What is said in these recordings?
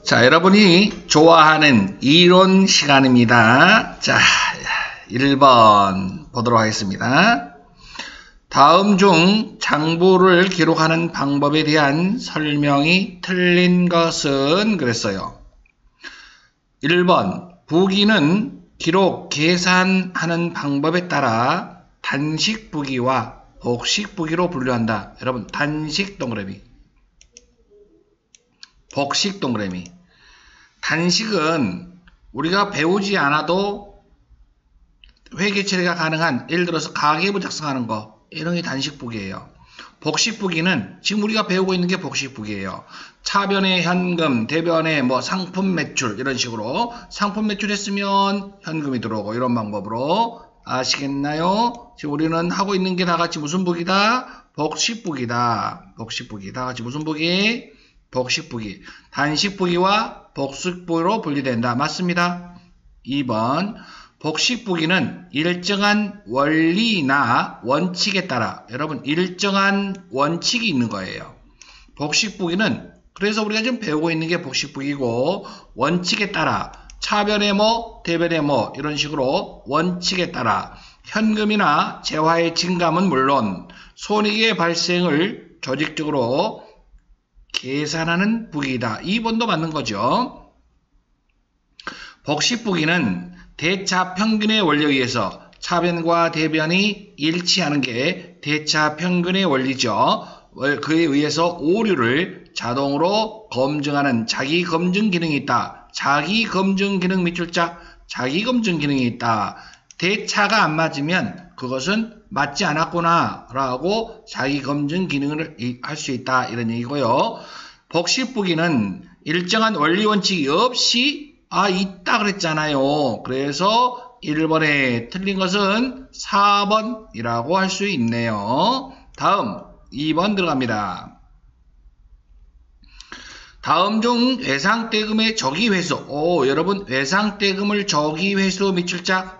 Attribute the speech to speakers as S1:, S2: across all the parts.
S1: 자, 여러분이 좋아하는 이론 시간입니다. 자, 1번 보도록 하겠습니다. 다음 중 장부를 기록하는 방법에 대한 설명이 틀린 것은 그랬어요. 1번, 부기는 기록, 계산하는 방법에 따라 단식 부기와 복식 부기로 분류한다. 여러분, 단식 동그라미, 복식 동그라미. 단식은 우리가 배우지 않아도 회계 처리가 가능한, 예를 들어서 가계부 작성하는 거, 이런 게 단식 부기예요. 복식 부기는 지금 우리가 배우고 있는 게 복식 부기예요. 차변에 현금, 대변에 뭐 상품 매출, 이런 식으로 상품 매출했으면 현금이 들어오고, 이런 방법으로. 아시겠나요? 지금 우리는 하고 있는 게 다 같이 무슨 부기다? 복식 부기다. 복식 부기. 다 같이 무슨 부기? 복식 부기. 단식 부기와 복식 부기로 분리된다. 맞습니다. 2번. 복식 부기는 일정한 원리나 원칙에 따라, 여러분, 일정한 원칙이 있는 거예요. 복식 부기는, 그래서 우리가 지금 배우고 있는 게 복식 부기고, 원칙에 따라, 차변에 뭐, 대변에 뭐, 이런 식으로 원칙에 따라 현금이나 재화의 증감은 물론 손익의 발생을 조직적으로 계산하는 부기이다. 2번도 맞는 거죠. 복식 부기는 대차 평균의 원리에 의해서 차변과 대변이 일치하는 게 대차 평균의 원리죠. 그에 의해서 오류를 자동으로 검증하는 자기 검증 기능이 있다. 자기 검증 기능 밑줄자, 자기 검증 기능이 있다. 대차가 안 맞으면 그것은 맞지 않았구나 라고 자기 검증 기능을 할 수 있다, 이런 얘기고요. 복식 부기는 일정한 원리 원칙이 없이 있다 그랬잖아요. 그래서 1번에 틀린 것은 4번이라고 할 수 있네요. 다음 2번 들어갑니다. 다음 중 외상대금의 저기회수. 여러분, 외상대금을 저기회수 밑줄자,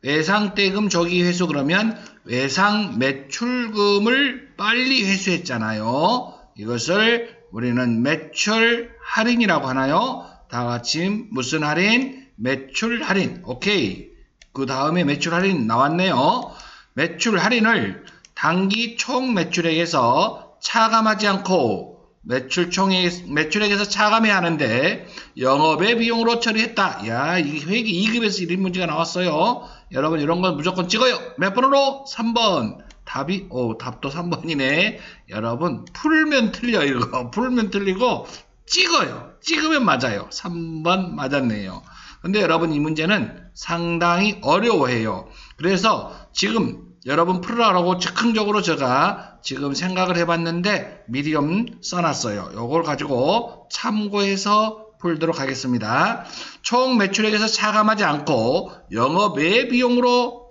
S1: 외상대금 저기회수 그러면 외상 매출금을 빨리 회수했잖아요. 이것을 우리는 매출 할인이라고 하나요? 다 같이 무슨 할인? 매출 할인. 오케이. 그 다음에 매출 할인 나왔네요. 매출 할인을 당기 총 매출액에서 차감하지 않고 매출액에서 차감해야 하는데 영업의 비용으로 처리했다. 야, 이 회계 2급에서 이런 문제가 나왔어요. 여러분, 이런 건 무조건 찍어요. 몇 번으로? 3번. 답도 3번이네. 여러분, 풀면 틀려, 이거. 풀면 틀리고 찍어요. 찍으면 맞아요. 3번 맞았네요. 근데 여러분, 이 문제는 상당히 어려워해요. 그래서 지금 여러분 풀으라고 즉흥적으로 제가 지금 생각을 해봤는데 미리 좀 써놨어요. 요걸 가지고 참고해서 풀도록 하겠습니다. 총 매출액에서 차감하지 않고 영업외 비용으로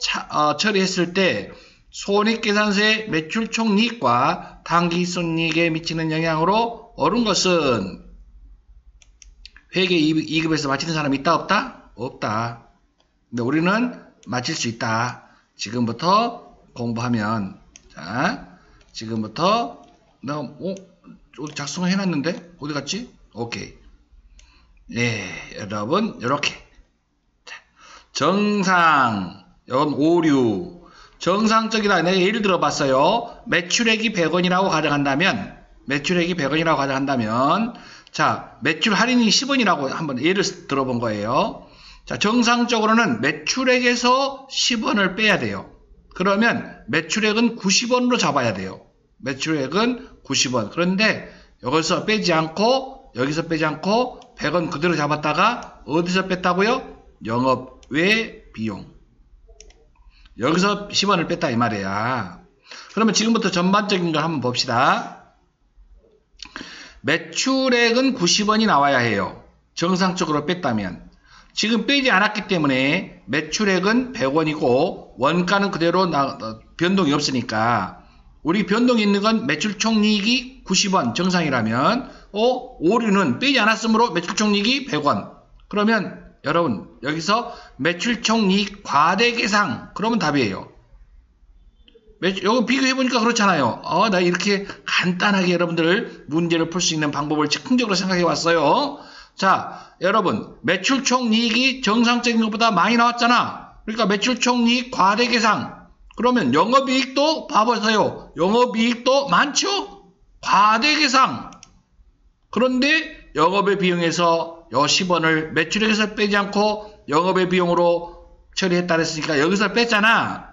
S1: 처리했을 때 손익계산서의 매출 총이익과 당기순이익에 미치는 영향으로 옳은 것은, 회계 2급에서 맞히는 사람 있다 없다? 없다. 근데 우리는 맞힐 수 있다. 지금부터 공부하면. 자, 지금부터 내가 작성을 해놨는데 어디 갔지? 오케이. 네, 여러분, 이렇게 정상, 이건 오류. 정상적이다. 내가 예를 들어봤어요. 매출액이 100원이라고 가정한다면, 자, 매출 할인이 10원이라고 한번 예를 들어본 거예요. 자, 정상적으로는 매출액에서 10원을 빼야 돼요. 그러면 매출액은 90원으로 잡아야 돼요. 매출액은 90원. 그런데 여기서 빼지 않고 100원 그대로 잡았다가 어디서 뺐다고요? 영업외 비용. 여기서 10원을 뺐다 이 말이야. 그러면 지금부터 전반적인 걸 한번 봅시다. 매출액은 90원이 나와야 해요. 정상적으로 뺐다면. 지금 빼지 않았기 때문에 매출액은 100원이고 원가는 그대로 변동이 없으니까, 우리 변동이 있는 건 매출총이익이 90원 정상이라면 오류는 빼지 않았으므로 매출총이익이 100원. 그러면 여러분, 여기서 매출총이익 과대계상, 그러면 답이에요. 여기 비교해보니까 그렇잖아요. 나 이렇게 간단하게 여러분들 문제를 풀 수 있는 방법을 즉흥적으로 생각해 왔어요. 자, 여러분, 매출 총이익이 정상적인 것보다 많이 나왔잖아. 그러니까 매출 총이익 과대계상. 그러면 영업이익도 봐보세요. 영업이익도 많죠? 과대계상. 그런데 영업의 비용에서 요 10원을 매출액에서 빼지 않고 영업의 비용으로 처리했다 그랬으니까 여기서 뺐잖아.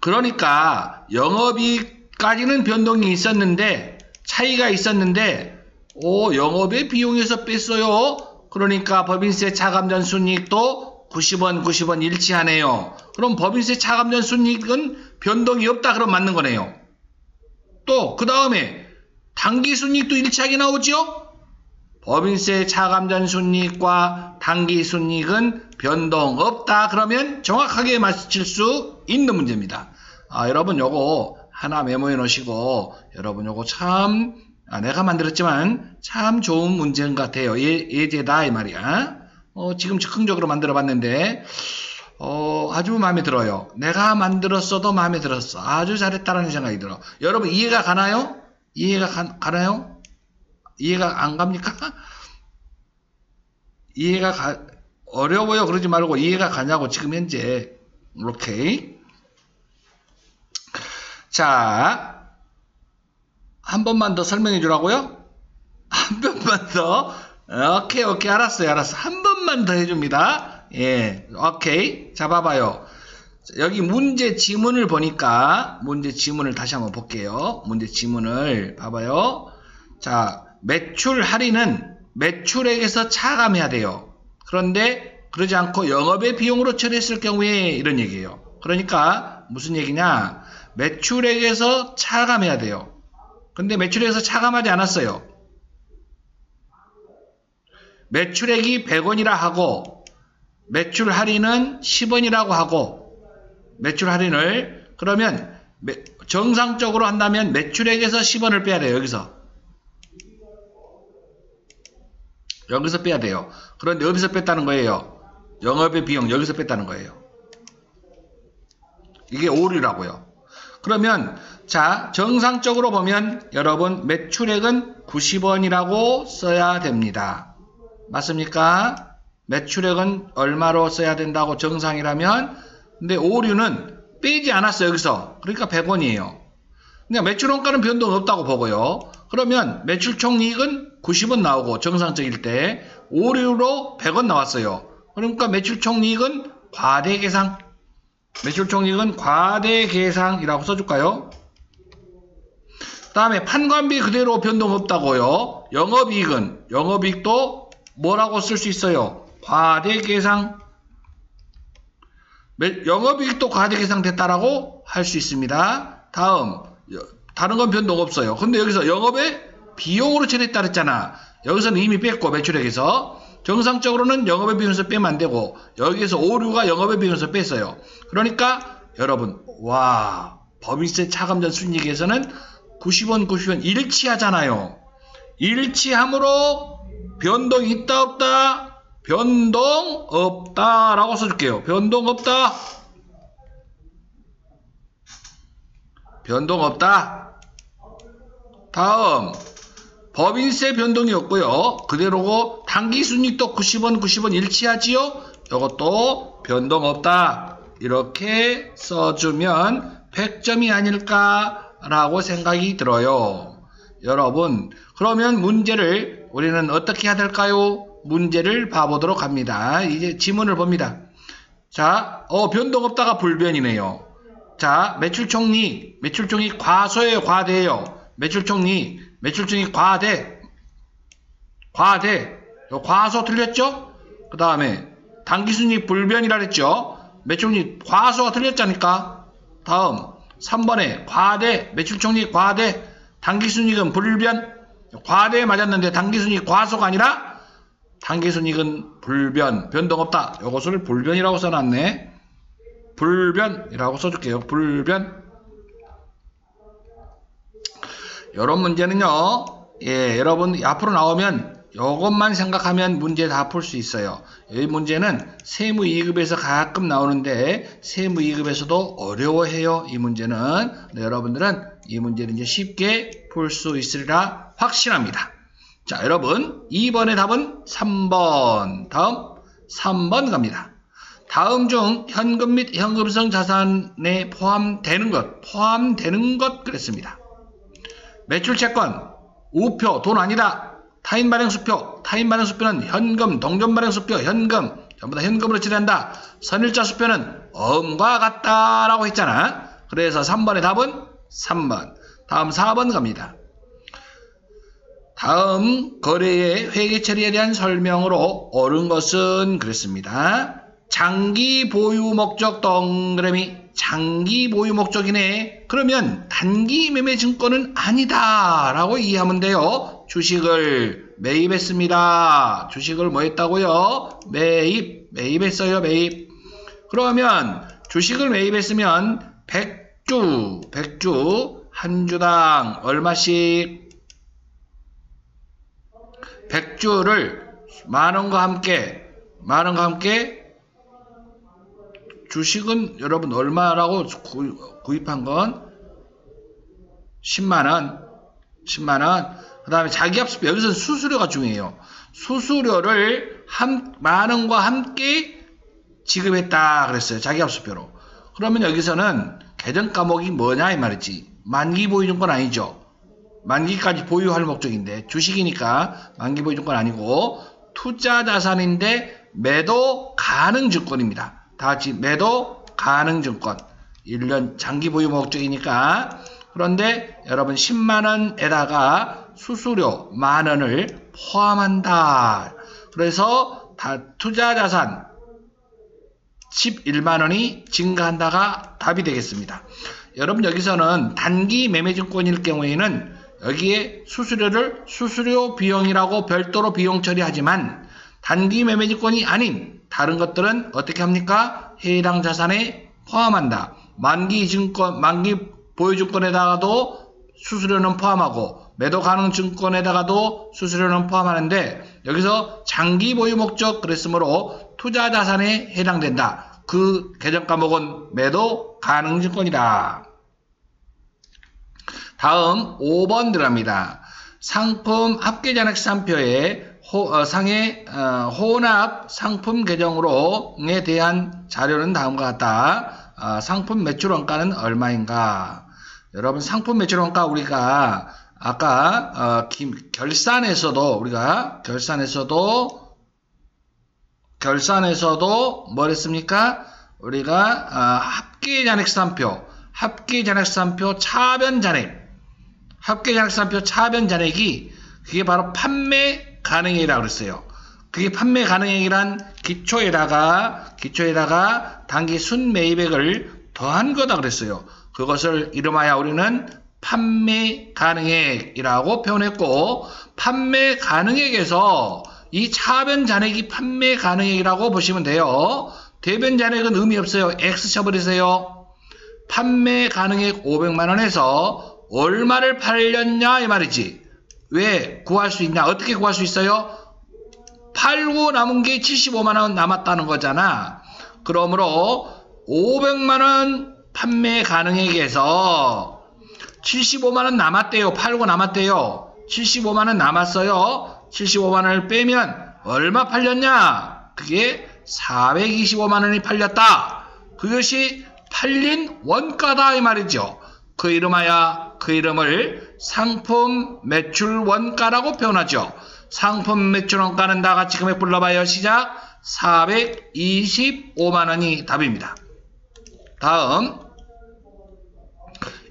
S1: 그러니까 영업이익까지는 변동이 있었는데 차이가 있었는데 영업의 비용에서 뺐어요. 그러니까 법인세 차감전 순이익도 90원 90원 일치하네요. 그럼 법인세 차감전 순이익은 변동이 없다 그럼 맞는 거네요. 또 그 다음에 당기순이익도 일치하게 나오죠? 법인세 차감전 순이익과 당기순이익은 변동 없다 그러면 정확하게 맞힐 수 있는 문제입니다. 여러분 요거 하나 메모해 놓으시고 여러분 요거 참 내가 만들었지만 참 좋은 문제인 것 같아요. 예제다 이 말이야. 지금 즉흥적으로 만들어 봤는데 아주 마음에 들어요. 내가 만들었어도 마음에 들었어. 아주 잘했다라는 생각이 들어. 여러분 이해가 가나요? 이해가 가나요? 이해가 안 갑니까? 어려워요 그러지 말고 이해가 가냐고 지금 현재. 오케이. 자, 한 번만 더 설명해 주라고요? 한 번만 더. 오케이 알았어요. 한 번만 더 해줍니다. 예, 오케이. 자, 봐봐요. 여기 문제 지문을 보니까 문제 지문을 다시 한번 볼게요. 문제 지문을 봐봐요. 자, 매출 할인은 매출액에서 차감해야 돼요. 그런데 그러지 않고 영업의 비용으로 처리했을 경우에 이런 얘기예요. 그러니까 무슨 얘기냐? 매출액에서 차감해야 돼요. 근데 매출액에서 차감하지 않았어요. 매출액이 100원이라 하고 매출 할인은 10원이라고 하고 매출 할인을 그러면 정상적으로 한다면 매출액에서 10원을 빼야 돼요. 여기서 빼야 돼요. 그런데 어디서 뺐다는 거예요? 영업의 비용 여기서 뺐다는 거예요. 이게 오류라고요. 그러면 자, 정상적으로 보면 여러분 매출액은 90원이라고 써야 됩니다. 맞습니까? 매출액은 얼마로 써야 된다고 정상이라면. 근데 오류는 빼지 않았어요. 여기서. 그러니까 100원이에요. 그냥 매출원가는 변동 없다고 보고요. 그러면 매출 총이익은 90원 나오고 정상적일 때 오류로 100원 나왔어요. 그러니까 매출 총이익은 과대계상. 매출 총이익은 과대계상이라고 써줄까요? 그 다음에 판관비 그대로 변동 없다고요. 영업이익도 뭐라고 쓸 수 있어요? 과대계상. 영업이익도 과대계상 됐다라고 할 수 있습니다. 다른 건 변동 없어요. 근데 여기서 영업의 비용으로 처리했다 그랬잖아. 여기서는 이미 뺐고 매출액에서 정상적으로는 영업의 비용에서 빼면 안 되고 여기에서 오류가 영업의 비용에서 뺐어요. 그러니까 여러분 법인세 차감전 순이익에서는 90원 일치하잖아요. 일치함으로 변동이 있다 없다? 변동 없다라고 써줄게요. 변동 없다. 다음 법인세 변동이 없고요. 그대로고 당기순이익도 90원 일치하지요. 이것도 변동 없다. 이렇게 써주면 100점이 아닐까라고 생각이 들어요. 여러분 그러면 문제를 우리는 어떻게 해야 될까요? 문제를 봐보도록 합니다. 이제 지문을 봅니다. 자, 변동 없다가 불변이네요. 자, 매출총이익 과소예요, 과대예요? 매출총이익 과대. 과소 틀렸죠? 그 다음에 당기순이익 불변이라 그랬죠? 매출총이익 과소가 틀렸자니까. 다음 3번에 매출총이익 과대. 당기순이익은 불변. 과대에 맞았는데 당기순이익 과소가 아니라 당기순이익은 불변. 변동 없다. 이것을 불변이라고 써놨네. 불변이라고 써줄게요. 불변. 이런 문제는요. 여러분 앞으로 나오면 이것만 생각하면 문제 다 풀 수 있어요. 이 문제는 세무 2급에서 가끔 나오는데 세무 2급에서도 어려워해요. 이 문제는. 네, 여러분들은 이 문제는 이제 쉽게 풀 수 있으리라 확신합니다. 자, 여러분 2번의 답은 3번. 다음 3번 갑니다. 다음 중 현금 및 현금성 자산에 포함되는 것 그랬습니다. 매출채권, 우표, 돈 아니다. 타인발행수표, 타인발행수표는 현금, 동전발행수표, 현금, 전부 다 현금으로 처리한다. 선일자수표는 어음과 같다라고 했잖아. 그래서 3번의 답은 3번. 다음 4번 갑니다. 다음 거래의 회계 처리에 대한 설명으로 옳은 것은 그랬습니다. 장기 보유 목적 동그라미 장기 보유 목적이네. 그러면 단기 매매 증권은 아니다 라고 이해하면 돼요. 주식을 매입했습니다. 주식을 뭐 했다고요? 매입했어요. 매입. 그러면 주식을 매입했으면 100주 한 주당 얼마씩 100주를 만원과 함께 주식은 여러분 얼마라고 구입한 건 10만원. 그 다음에 자기합수표. 여기서는 수수료가 중요해요. 수수료를 만원과 함께 지급했다 그랬어요. 자기합수표로. 그러면 여기서는 계정 과목이 뭐냐 이 말이지. 만기 보유증권 아니죠. 만기까지 보유할 목적인데 주식이니까 만기 보유증권 아니고 투자자산인데 매도 가능 증권입니다. 다같이 매도 가능 증권 1년 장기 보유 목적이니까. 그런데 여러분 10만원에다가 수수료 만원을 포함한다. 그래서 투자자산 11만원이 증가한다가 답이 되겠습니다. 여러분 여기서는 단기 매매증권일 경우에는 여기에 수수료 비용이라고 별도로 비용 처리하지만 단기 매매증권이 아닌 다른 것들은 어떻게 합니까? 해당 자산에 포함한다. 만기 보유증권에다가도 수수료는 포함하고 매도 가능 증권에다가도 수수료는 포함하는데 여기서 장기 보유 목적 그랬으므로 투자 자산에 해당된다. 그 계정 과목은 매도 가능 증권이다. 다음 5번 들어갑니다. 상품 합계잔액산표에 상해 혼합 상품 계정으로에 대한 자료는 다음과 같다. 상품 매출 원가는 얼마인가? 여러분 상품 매출 원가 우리가 아까 결산에서도 뭘 했습니까? 우리가 합계잔액산표 차변 잔액이 그게 바로 판매 가능액이라고 그랬어요. 그게 판매 가능액이란 기초에다가 단기 순매입액을 더한 거다 그랬어요. 그것을 이름하여 우리는 판매 가능액이라고 표현했고, 판매 가능액에서 이 차변 잔액이 판매 가능액이라고 보시면 돼요. 대변 잔액은 의미 없어요. X 쳐버리세요. 판매 가능액 500만원에서 얼마를 팔렸냐 이 말이지. 왜 구할 수 있냐? 어떻게 구할 수 있어요? 팔고 남은 게 75만원 남았다는 거잖아. 그러므로 500만원 판매 가능액에서 75만원 남았대요. 팔고 남았대요. 75만원 남았어요. 75만원을 빼면 얼마 팔렸냐? 그게 425만원이 팔렸다. 그것이 팔린 원가다 이 말이죠. 그 이름을 상품 매출 원가라고 표현하죠. 상품 매출 원가는 다 같이 금액 불러봐요. 시작. 425만원이 답입니다. 다음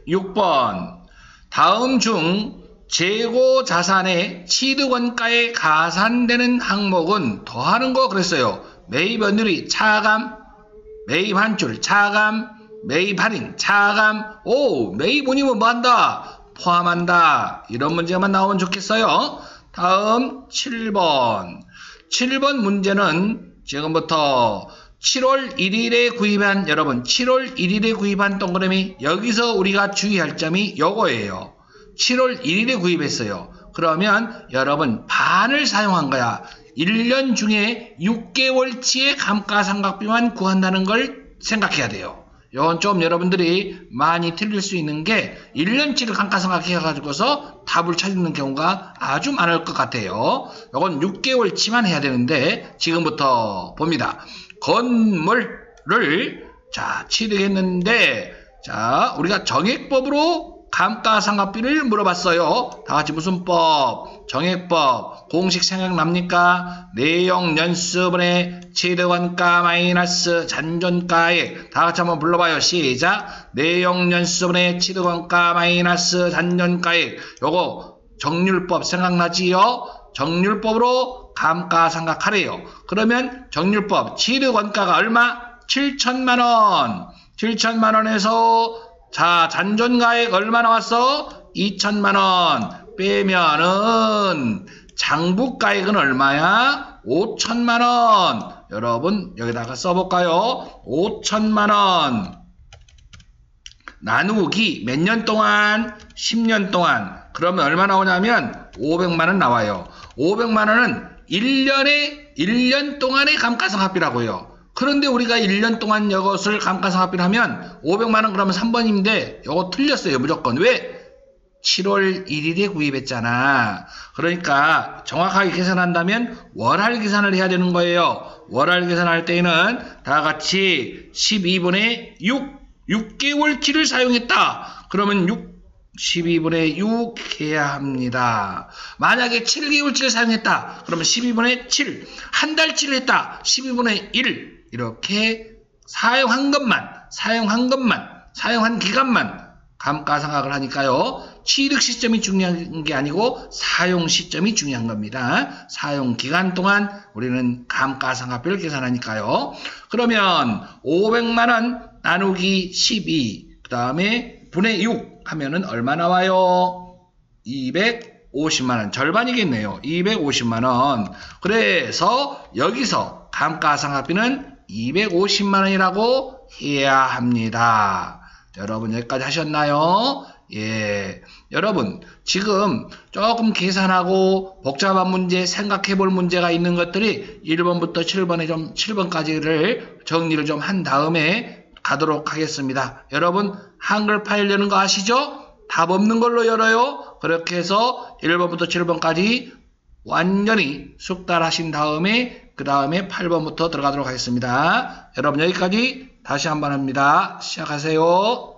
S1: 6번. 다음 중 재고 자산의 취득원가에 가산되는 항목은 더하는 거 그랬어요. 매입 연율이 차감, 매입 환출 차감, 매입 할인 차감. 매입 운임은 뭐한다? 포함한다. 이런 문제만 나오면 좋겠어요. 다음 7번. 7번 문제는 지금부터 7월 1일에 구입한, 여러분 7월 1일에 구입한 동그라미, 여기서 우리가 주의할 점이 요거예요. 7월 1일에 구입했어요. 그러면 여러분 반을 사용한 거야. 1년 중에 6개월치의 감가상각비만 구한다는 걸 생각해야 돼요. 이건 좀 여러분들이 많이 틀릴 수 있는 게 1년치를 감가상각 해가지고서 답을 찾는 경우가 아주 많을 것 같아요. 이건 6개월치만 해야 되는데 지금부터 봅니다. 건물을 자 취득했는데 자 우리가 정액법으로 감가상각비를 물어봤어요. 다같이 무슨 법? 정액법. 공식 생각납니까? 내용 연수분의 취득원가 마이너스 잔존가액. 다같이 한번 불러봐요. 시작. 내용 연수분의 취득원가 마이너스 잔존가액. 요거 정률법 생각나지요? 정률법으로 감가상각하래요. 그러면 정률법 취득원가가 얼마? 7천만원. 7천만원에서 자, 잔존가액 얼마 나왔어? 2천만원. 빼면은 장부가액은 얼마야? 5천만원. 여러분 여기다가 써볼까요? 5천만원. 나누기 몇 년 동안? 10년 동안. 그러면 얼마 나오냐면 500만원 나와요. 500만원은 1년 동안의 감가상각비라고요. 그런데 우리가 1년 동안 이것을 감가상각비를 하면 500만원 그러면 3번인데 이거 틀렸어요. 무조건. 왜? 7월 1일에 구입했잖아. 그러니까 정확하게 계산한다면 월할 계산을 해야 되는 거예요. 월할 계산할 때에는 다같이 12분의 6개월치를 사용했다. 그러면 12분의 6 해야 합니다. 만약에 7개월치를 사용했다. 그러면 12분의 7. 한 달치를 했다. 12분의 1. 이렇게 사용한 기간만 감가상각을 하니까요. 취득 시점이 중요한 게 아니고 사용 시점이 중요한 겁니다. 사용 기간 동안 우리는 감가상각비를 계산하니까요. 그러면 500만원 나누기 12 그 다음에 분의 6 하면은 얼마 나와요? 250만원. 절반이겠네요. 250만원. 그래서 여기서 감가상각비는 250만원이라고 해야 합니다. 여러분 여기까지 하셨나요? 예. 여러분 지금 조금 계산하고 복잡한 문제 생각해 볼 문제가 있는 것들이 1번부터 7번까지를 정리를 좀 한 다음에 가도록 하겠습니다. 여러분 한글 파일 여는 거 아시죠? 답 없는 걸로 열어요. 그렇게 해서 1번부터 7번까지 완전히 숙달하신 다음에 그 다음에 8번부터 들어가도록 하겠습니다. 여러분 여기까지 다시 한번 합니다. 시작하세요.